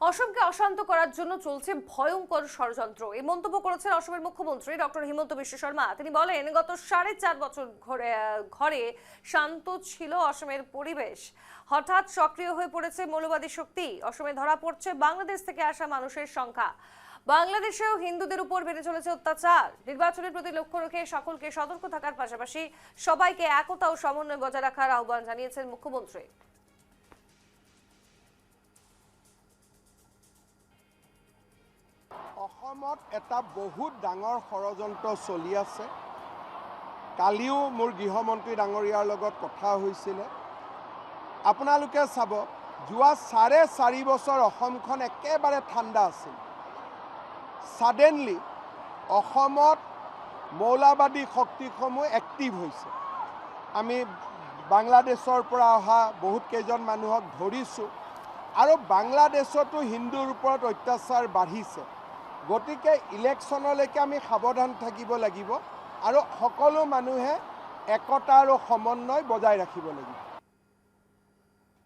অসমকে অশান্ত করার জন্য চলছে ভয়ঙ্কর ষড়যন্ত্র এই মন্তব্য করেছেন অসমের মুখ্যমন্ত্রী ডক্টর হিমন্ত বিশ্ব শর্মা। তিনি বলেন, গত 4.5 বছর ঘরে শান্ত ছিল অসমের পরিবেশ, হঠাৎ সক্রিয় হয়ে পড়েছে মৌলবাদী শক্তি। অসমে ধরা পড়ছে বাংলাদেশ থেকে আসা মানুষের সংখ্যা। বাংলাদেশেও হিন্দুদের উপর বেড়ে চলেছে অত্যাচার। নির্বাচনের প্রতি লক্ষ্য রেখে সকলকে সতর্ক থাকার পাশাপাশি সবাইকে একতা ও সমন্বয় বজায় রাখার আহ্বান জানিয়েছেন মুখ্যমন্ত্রী। অসমত এটা বহুত ডাঙৰ ষড়যন্ত্ৰ চলি আছে। কালিও মোৰ গৃহমন্ত্ৰী ডাঙৰীয়াৰ লগত কথা হৈছিলে। আপোনালোকে চাব, যোৱা 4.5 বছৰ অসমখন একেবাৰে ঠাণ্ডা আছিল। ছাডেনলি অসমত মৌলবাদী শক্তিসমূহ এক্টিভ হৈছে। আমি বাংলাদেশৰ পৰা অহা বহুত কেইজন মানুহক ধৰিছোঁ আৰু বাংলাদেশতো হিন্দুৰ ওপৰত অত্যাচাৰ বাঢ়িছে। গতিকে ইলেকশ্যনলৈকে আমি সাৱধান থাকিব লাগিব আৰু সকলো মানুহে একতা আৰু সমন্বয় বজাই ৰাখিব লাগিব।